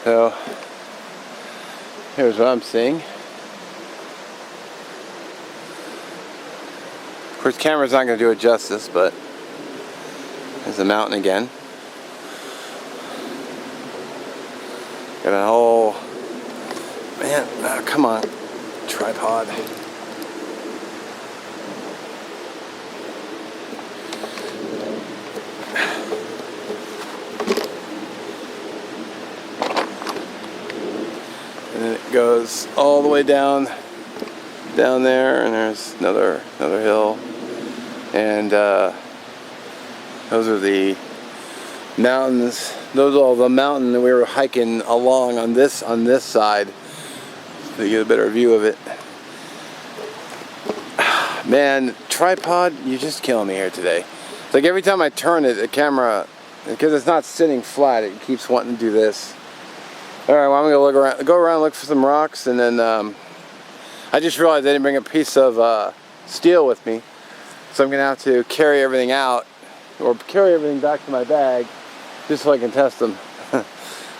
So here's what I'm seeing. Of course, camera's not going to do it justice, but there's the mountain again. Got a whole, man, come on, tripod. And then it goes all the way down there, and there's another hill, and those are the mountains. Those are all the mountain that we were hiking along on this side, so you get a better view of it. Man, tripod, you're just killing me here today. It's like every time I turn it, the camera, because it's not sitting flat, it keeps wanting to do this. Alright, well, I'm gonna go around, look for some rocks, and then I just realized I didn't bring a piece of steel with me, so I'm gonna have to carry everything out, or carry everything back to my bag, just so I can test them.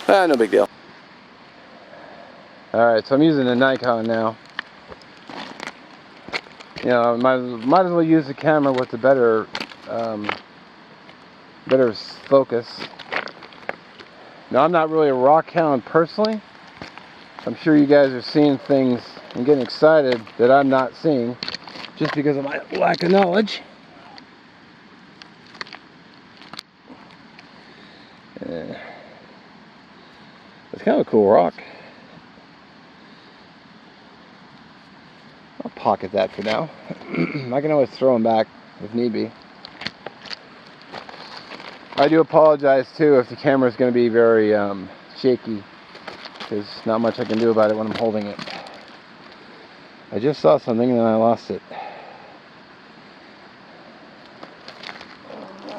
No big deal. Alright, so I'm using a Nikon now. You know, might as well use the camera with the better focus. Now, I'm not really a rock hound personally. I'm sure you guys are seeing things and getting excited that I'm not seeing, just because of my lack of knowledge. It's kind of a cool rock. I'll pocket that for now. I can always throw them back if need be. I do apologize too if the camera is going to be very shaky, because not much I can do about it when I'm holding it. I just saw something and then I lost it.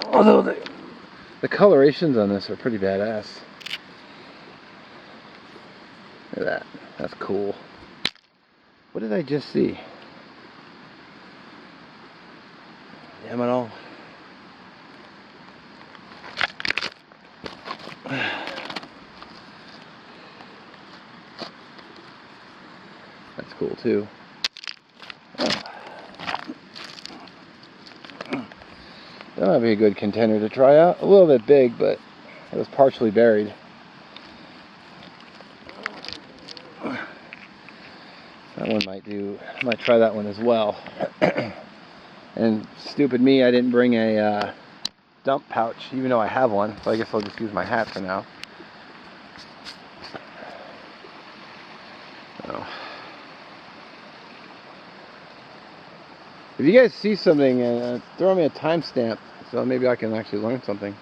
Although the colorations on this are pretty badass. Look at that. That's cool. What did I just see? Damn it all. That's cool too. That might be a good contender to try out. A little bit big, but it was partially buried. That one might do. I might try that one as well. And stupid me, I didn't bring a dump pouch, even though I have one. So I guess I'll just use my hat for now. So, if you guys see something, throw me a timestamp, so maybe I can actually learn something.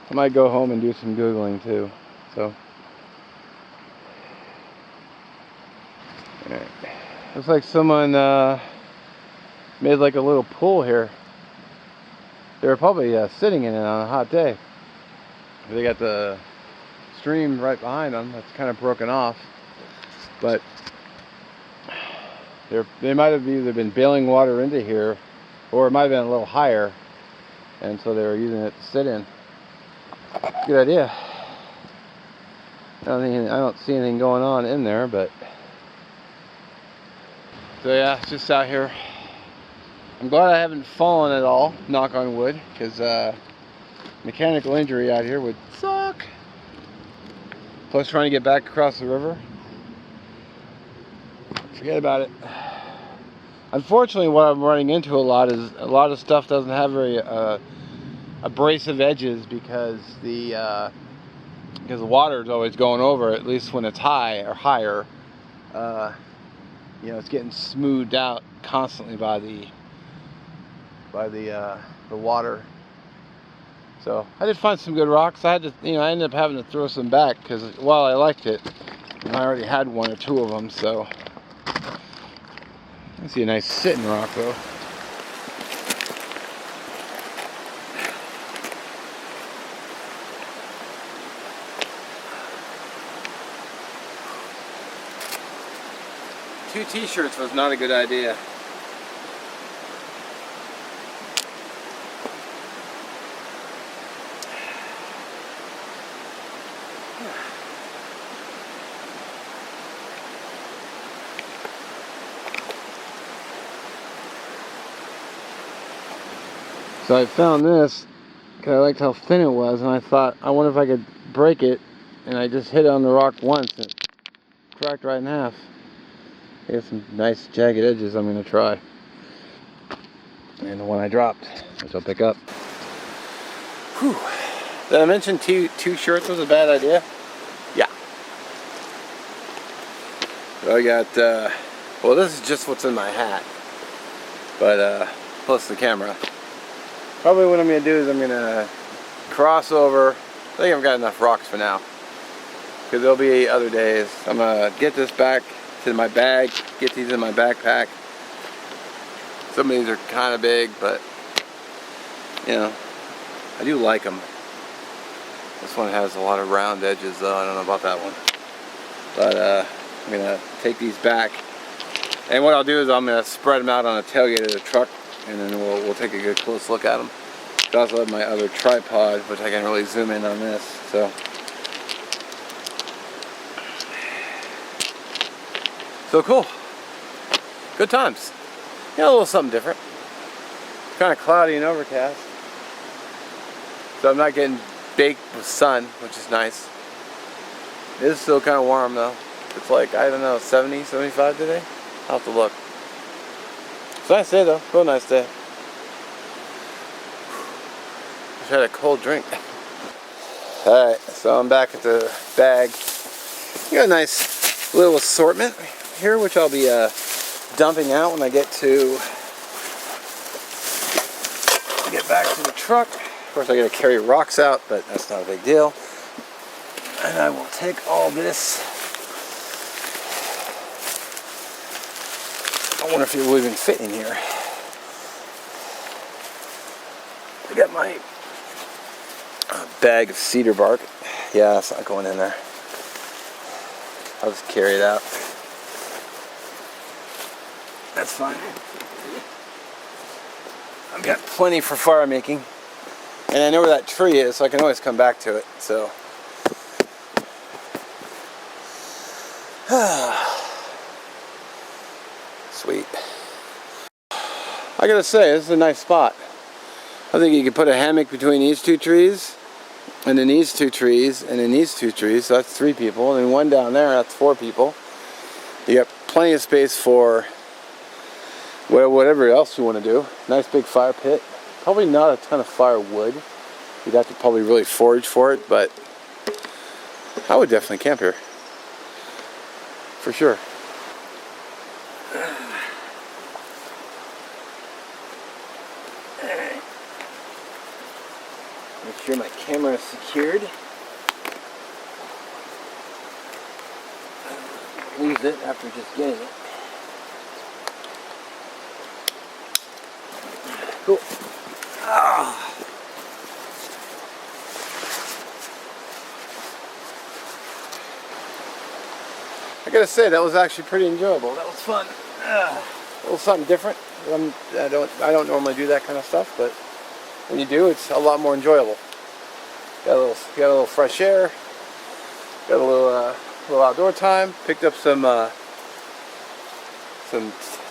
I might go home and do some Googling too. So, alright. Looks like someone made like a little pool here. They were probably sitting in it on a hot day. They got the stream right behind them that's kind of broken off, but they might have either been bailing water into here, or it might have been a little higher, and so they were using it to sit in. Good idea. I don't see anything going on in there, but so yeah, it's just out here. I'm glad I haven't fallen at all, knock on wood, because mechanical injury out here would suck. Plus trying to get back across the river, forget about it. Unfortunately, what I'm running into a lot is a lot of stuff doesn't have very abrasive edges, because the water is always going over, at least when it's high or higher. You know, it's getting smoothed out constantly by the water. So I did find some good rocks. I ended up having to throw some back, because while I liked it, I already had one or two of them. So I see a nice sitting rock though. Two t-shirts was not a good idea. So I found this because I liked how thin it was, and I thought, I wonder if I could break it, and I just hit it on the rock once and it cracked right in half. I got some nice jagged edges I'm going to try. And the one I dropped, which I'll pick up. Whew. Did I mention two shirts was a bad idea? Yeah. So I got, well, this is just what's in my hat. But, plus the camera. Probably what I'm going to do is I'm going to cross over. I think I've got enough rocks for now. Because there'll be other days. I'm going to get this back to my bag, get these in my backpack. Some of these are kind of big, but, you know, I do like them. This one has a lot of round edges though, I don't know about that one. But I'm going to take these back. And what I'll do is I'm going to spread them out on the tailgate of the truck, and then we'll take a good close look at them. I also have my other tripod, which I can really zoom in on this. So cool. Good times. Yeah, a little something different. It's kind of cloudy and overcast. So I'm not getting baked with sun, which is nice. It is still kind of warm though. It's like, I don't know, 70, 75 today? I'll have to look. It's a nice day though, real nice day. Just had a cold drink. Alright, so I'm back at the bag. We got a nice little assortment here, which I'll be dumping out when I get back to the truck. Of course I gotta carry rocks out, but that's not a big deal. And I will take all this. I wonder if it will even fit in here. I got my bag of cedar bark. Yeah, that's not going in there. I'll just carry it out. That's fine. I've got plenty for fire making. And I know where that tree is, so I can always come back to it. So. Sweet. I gotta say, this is a nice spot. I think you could put a hammock between these two trees, and then these two trees, and then these two trees. So that's 3 people. And then one down there, that's 4 people. You got plenty of space for whatever else you want to do. Nice big fire pit. Probably not a ton of firewood. You'd have to probably really forage for it, but I would definitely camp here. For sure. Alright. Make sure my camera is secured. Lose it after just getting it. Cool. Ah. I gotta say, that was actually pretty enjoyable. That was fun. A little something different. I don't normally do that kind of stuff, but when you do, it's a lot more enjoyable. Got a little fresh air. Got a little outdoor time. Picked up some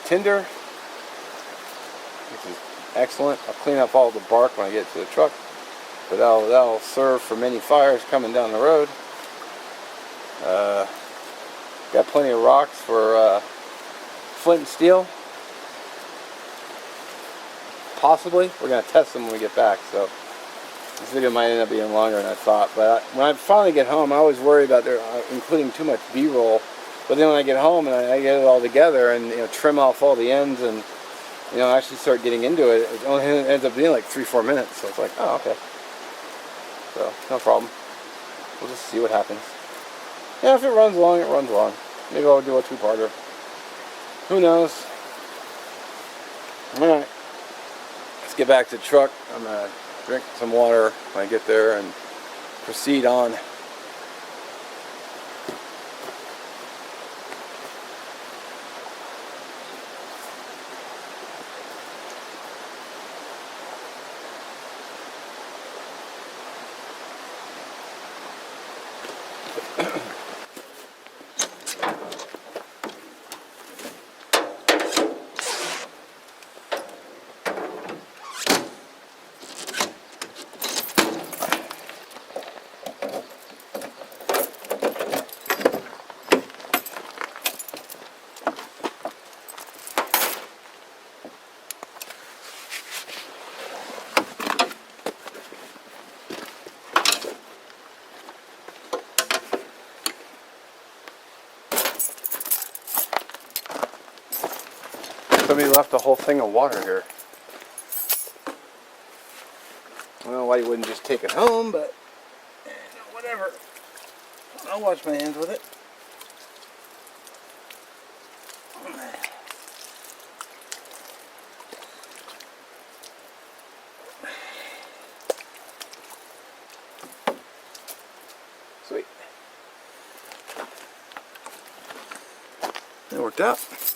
tinder, which is excellent. I'll clean up all the bark when I get to the truck, but that'll serve for many fires coming down the road. Got plenty of rocks for flint and steel. Possibly. We're going to test them when we get back, so this video might end up being longer than I thought. But when I finally get home, I always worry about including too much B-roll. But then when I get home and I get it all together and trim off all the ends and actually start getting into it, it only ends up being like 3-4 minutes. So it's like, oh, okay. So no problem. We'll just see what happens. Yeah, if it runs long, it runs long. Maybe I'll do a 2-parter. Who knows? Alright. Let's get back to the truck. I'm going to drink some water when I get there and proceed on. Somebody left a whole thing of water here. I don't know why you wouldn't just take it home, but whatever. I'll wash my hands with it. Sweet. That worked out.